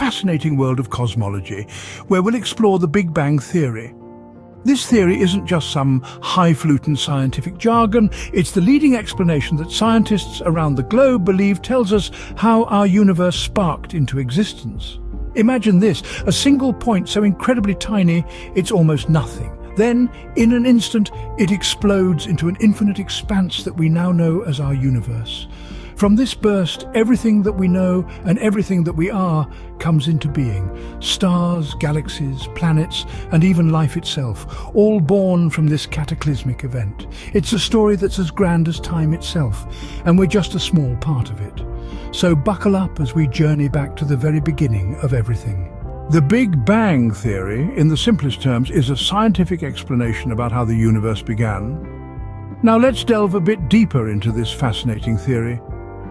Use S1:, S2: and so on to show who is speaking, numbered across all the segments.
S1: fascinating world of cosmology, where we'll explore the Big Bang Theory. This theory isn't just some highfalutin scientific jargon, it's the leading explanation that scientists around the globe believe tells us how our universe sparked into existence. Imagine this, a single point so incredibly tiny it's almost nothing. Then, in an instant, it explodes into an infinite expanse that we now know as our universe. From this burst, everything that we know and everything that we are comes into being. Stars, galaxies, planets, and even life itself, all born from this cataclysmic event. It's a story that's as grand as time itself, and we're just a small part of it. So buckle up as we journey back to the very beginning of everything. The Big Bang Theory, in the simplest terms, is a scientific explanation about how the universe began. Now let's delve a bit deeper into this fascinating theory.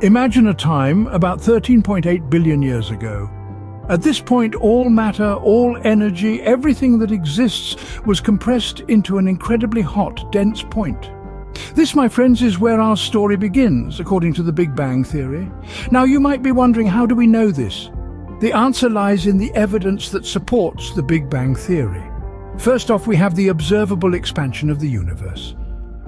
S1: Imagine a time about 13.8 billion years ago. At this point, all matter, all energy, everything that exists was compressed into an incredibly hot, dense point. This, my friends, is where our story begins, according to the Big Bang Theory. Now, you might be wondering, how do we know this? The answer lies in the evidence that supports the Big Bang Theory. First off, we have the observable expansion of the universe.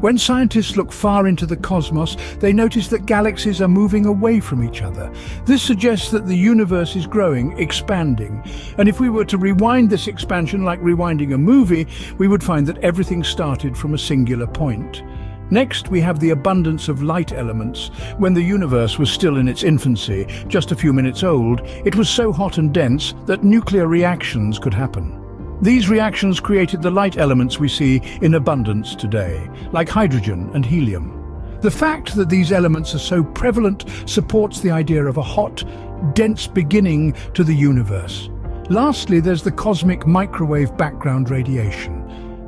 S1: When scientists look far into the cosmos, they notice that galaxies are moving away from each other. This suggests that the universe is growing, expanding. And if we were to rewind this expansion like rewinding a movie, we would find that everything started from a singular point. Next, we have the abundance of light elements. When the universe was still in its infancy, just a few minutes old, it was so hot and dense that nuclear reactions could happen. These reactions created the light elements we see in abundance today, like hydrogen and helium. The fact that these elements are so prevalent supports the idea of a hot, dense beginning to the universe. Lastly, there's the cosmic microwave background radiation.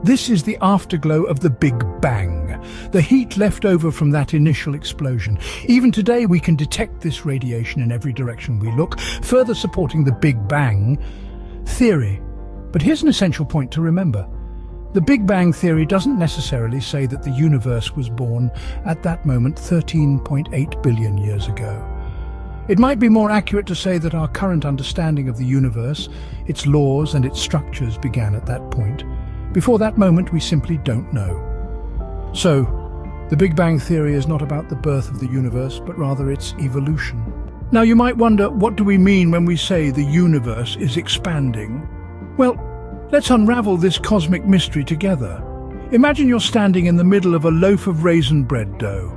S1: This is the afterglow of the Big Bang, the heat left over from that initial explosion. Even today we can detect this radiation in every direction we look, further supporting the Big Bang theory. But here's an essential point to remember. The Big Bang Theory doesn't necessarily say that the universe was born at that moment 13.8 billion years ago. It might be more accurate to say that our current understanding of the universe, its laws and its structures began at that point. Before that moment, we simply don't know. So, the Big Bang Theory is not about the birth of the universe, but rather its evolution. Now you might wonder, what do we mean when we say the universe is expanding? Well, let's unravel this cosmic mystery together. Imagine you're standing in the middle of a loaf of raisin bread dough.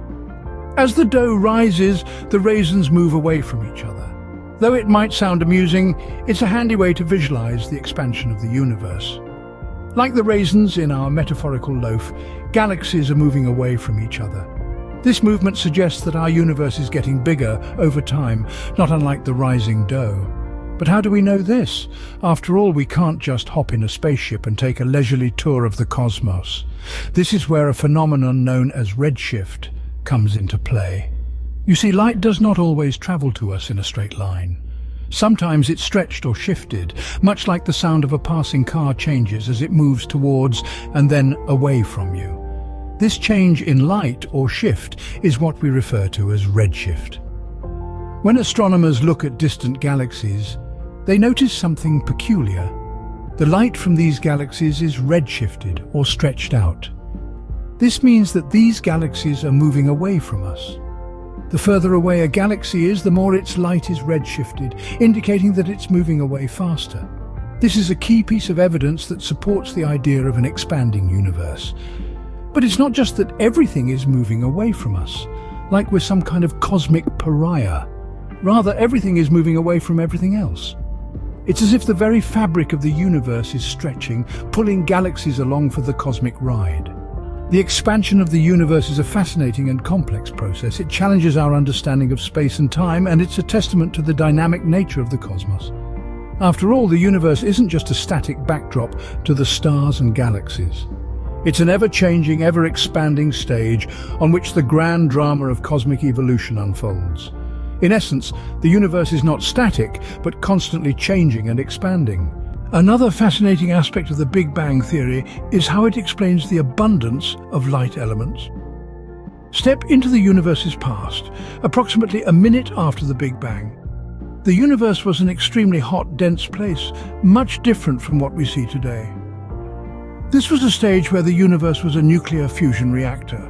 S1: As the dough rises, the raisins move away from each other. Though it might sound amusing, it's a handy way to visualize the expansion of the universe. Like the raisins in our metaphorical loaf, galaxies are moving away from each other. This movement suggests that our universe is getting bigger over time, not unlike the rising dough. But how do we know this? After all, we can't just hop in a spaceship and take a leisurely tour of the cosmos. This is where a phenomenon known as redshift comes into play. You see, light does not always travel to us in a straight line. Sometimes it's stretched or shifted, much like the sound of a passing car changes as it moves towards and then away from you. This change in light or shift is what we refer to as redshift. When astronomers look at distant galaxies, they notice something peculiar. The light from these galaxies is redshifted or stretched out. This means that these galaxies are moving away from us. The further away a galaxy is, the more its light is redshifted, indicating that it's moving away faster. This is a key piece of evidence that supports the idea of an expanding universe. But it's not just that everything is moving away from us, like we're some kind of cosmic pariah. Rather, everything is moving away from everything else. It's as if the very fabric of the universe is stretching, pulling galaxies along for the cosmic ride. The expansion of the universe is a fascinating and complex process. It challenges our understanding of space and time, and it's a testament to the dynamic nature of the cosmos. After all, the universe isn't just a static backdrop to the stars and galaxies. It's an ever-changing, ever-expanding stage on which the grand drama of cosmic evolution unfolds. In essence, the universe is not static, but constantly changing and expanding. Another fascinating aspect of the Big Bang Theory is how it explains the abundance of light elements. Step into the universe's past, approximately a minute after the Big Bang. The universe was an extremely hot, dense place, much different from what we see today. This was a stage where the universe was a nuclear fusion reactor,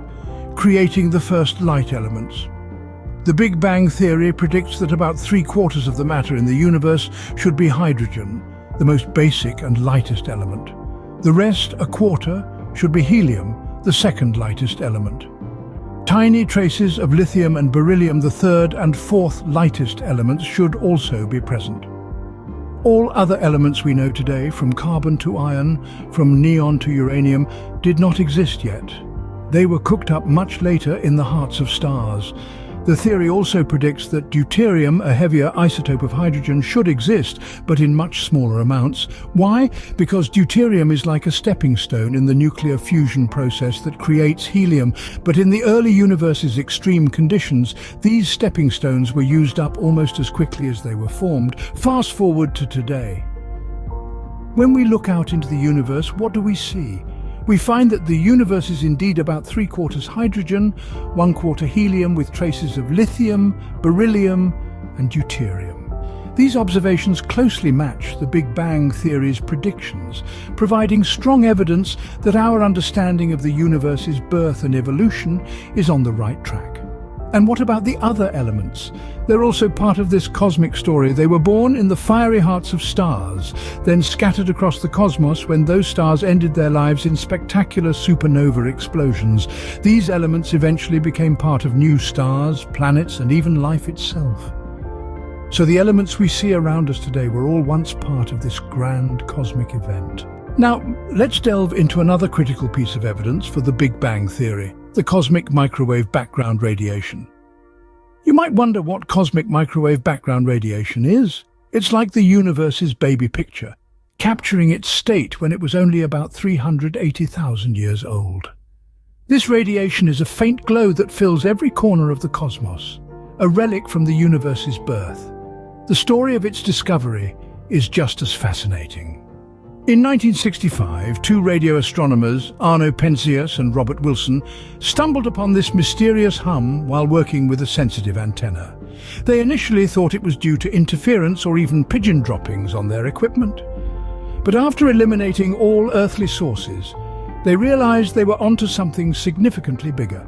S1: creating the first light elements. The Big Bang theory predicts that about 3/4 of the matter in the universe should be hydrogen, the most basic and lightest element. The rest, a quarter, should be helium, the second lightest element. Tiny traces of lithium and beryllium, the third and fourth lightest elements, should also be present. All other elements we know today, from carbon to iron, from neon to uranium, did not exist yet. They were cooked up much later in the hearts of stars. The theory also predicts that deuterium, a heavier isotope of hydrogen, should exist, but in much smaller amounts. Why? Because deuterium is like a stepping stone in the nuclear fusion process that creates helium. But in the early universe's extreme conditions, these stepping stones were used up almost as quickly as they were formed. Fast forward to today. When we look out into the universe, what do we see? We find that the universe is indeed about 3/4 hydrogen, 1/4 helium, with traces of lithium, beryllium, and deuterium. These observations closely match the Big Bang theory's predictions, providing strong evidence that our understanding of the universe's birth and evolution is on the right track. And what about the other elements? They're also part of this cosmic story. They were born in the fiery hearts of stars, then scattered across the cosmos when those stars ended their lives in spectacular supernova explosions. These elements eventually became part of new stars, planets, and even life itself. So the elements we see around us today were all once part of this grand cosmic event. Now, let's delve into another critical piece of evidence for the Big Bang theory: the cosmic microwave background radiation. You might wonder what cosmic microwave background radiation is. It's like the universe's baby picture, capturing its state when it was only about 380,000 years old. This radiation is a faint glow that fills every corner of the cosmos, a relic from the universe's birth. The story of its discovery is just as fascinating. In 1965, two radio astronomers, Arno Penzias and Robert Wilson, stumbled upon this mysterious hum while working with a sensitive antenna. They initially thought it was due to interference or even pigeon droppings on their equipment. But after eliminating all earthly sources, they realized they were onto something significantly bigger.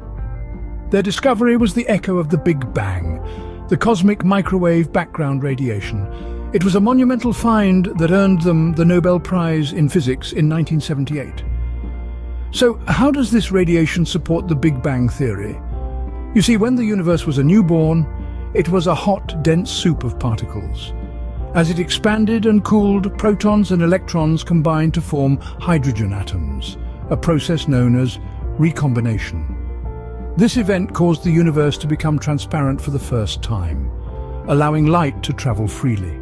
S1: Their discovery was the echo of the Big Bang, the cosmic microwave background radiation. It was a monumental find that earned them the Nobel Prize in Physics in 1978. So, how does this radiation support the Big Bang theory? You see, when the universe was a newborn, it was a hot, dense soup of particles. As it expanded and cooled, protons and electrons combined to form hydrogen atoms, a process known as recombination. This event caused the universe to become transparent for the first time, allowing light to travel freely.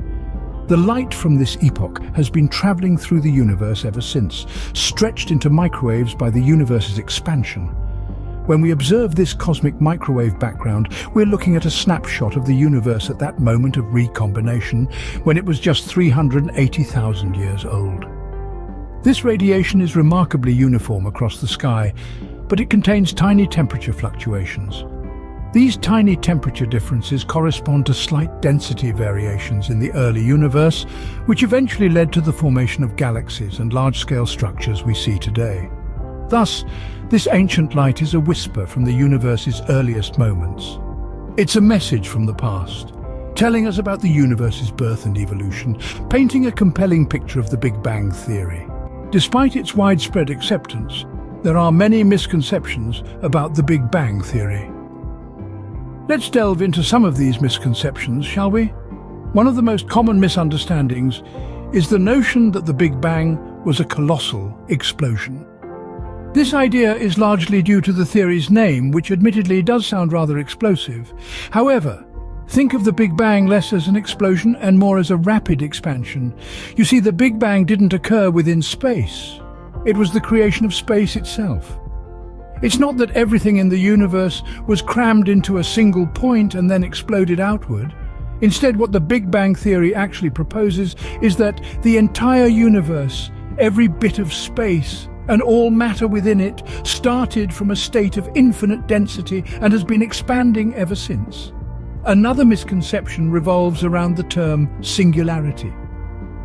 S1: The light from this epoch has been traveling through the universe ever since, stretched into microwaves by the universe's expansion. When we observe this cosmic microwave background, we're looking at a snapshot of the universe at that moment of recombination, when it was just 380,000 years old. This radiation is remarkably uniform across the sky, but it contains tiny temperature fluctuations. These tiny temperature differences correspond to slight density variations in the early universe, which eventually led to the formation of galaxies and large-scale structures we see today. Thus, this ancient light is a whisper from the universe's earliest moments. It's a message from the past, telling us about the universe's birth and evolution, painting a compelling picture of the Big Bang theory. Despite its widespread acceptance, there are many misconceptions about the Big Bang theory. Let's delve into some of these misconceptions, shall we? One of the most common misunderstandings is the notion that the Big Bang was a colossal explosion. This idea is largely due to the theory's name, which admittedly does sound rather explosive. However, think of the Big Bang less as an explosion and more as a rapid expansion. You see, the Big Bang didn't occur within space. It was the creation of space itself. It's not that everything in the universe was crammed into a single point and then exploded outward. Instead, what the Big Bang theory actually proposes is that the entire universe, every bit of space, and all matter within it started from a state of infinite density and has been expanding ever since. Another misconception revolves around the term singularity.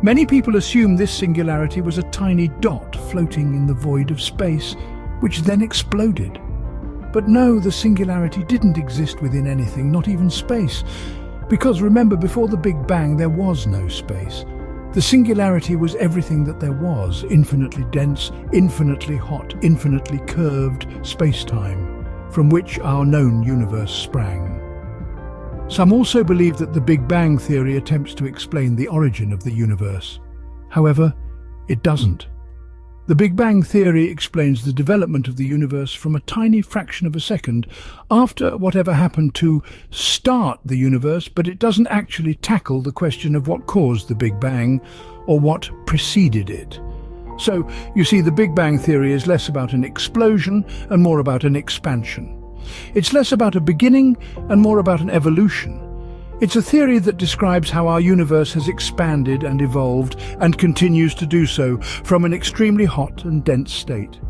S1: Many people assume this singularity was a tiny dot floating in the void of space, which then exploded. But no, the singularity didn't exist within anything, not even space. Because remember, before the Big Bang, there was no space. The singularity was everything that there was, infinitely dense, infinitely hot, infinitely curved space-time, from which our known universe sprang. Some also believe that the Big Bang theory attempts to explain the origin of the universe. However, it doesn't. The Big Bang theory explains the development of the universe from a tiny fraction of a second after whatever happened to start the universe, but it doesn't actually tackle the question of what caused the Big Bang or what preceded it. So, you see, the Big Bang theory is less about an explosion and more about an expansion. It's less about a beginning and more about an evolution. It's a theory that describes how our universe has expanded and evolved and continues to do so from an extremely hot and dense state.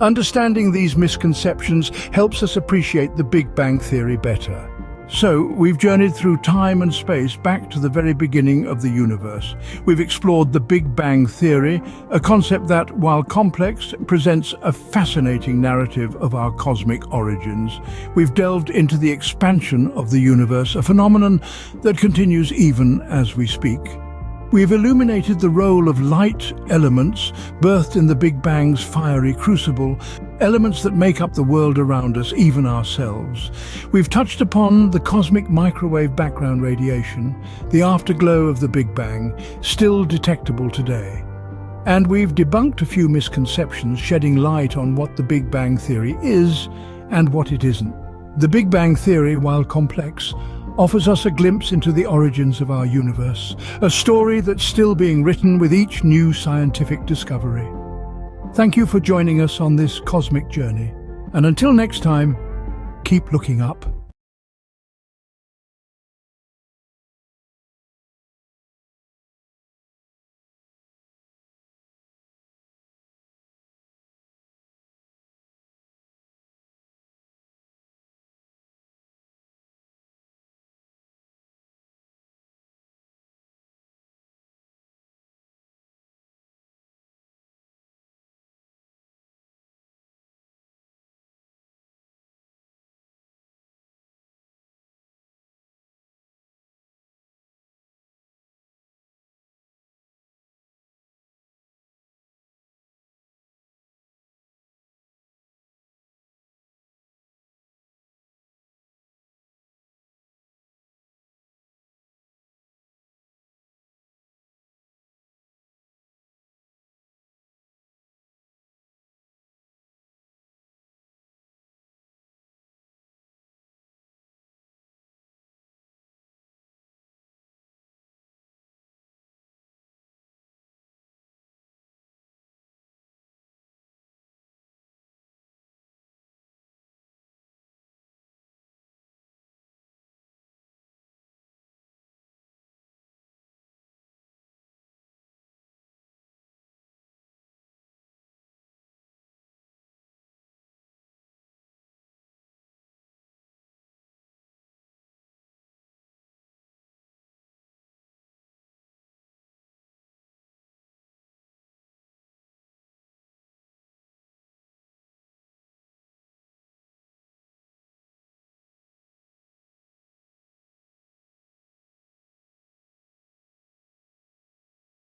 S1: Understanding these misconceptions helps us appreciate the Big Bang theory better. So, we've journeyed through time and space back to the very beginning of the universe. We've explored the Big Bang theory, a concept that, while complex, presents a fascinating narrative of our cosmic origins. We've delved into the expansion of the universe, a phenomenon that continues even as we speak. We've illuminated the role of light elements birthed in the Big Bang's fiery crucible, elements that make up the world around us, even ourselves. We've touched upon the cosmic microwave background radiation, the afterglow of the Big Bang, still detectable today. And we've debunked a few misconceptions, shedding light on what the Big Bang theory is and what it isn't. The Big Bang theory, while complex, offers us a glimpse into the origins of our universe, a story that's still being written with each new scientific discovery. Thank you for joining us on this cosmic journey, and until next time, keep looking up.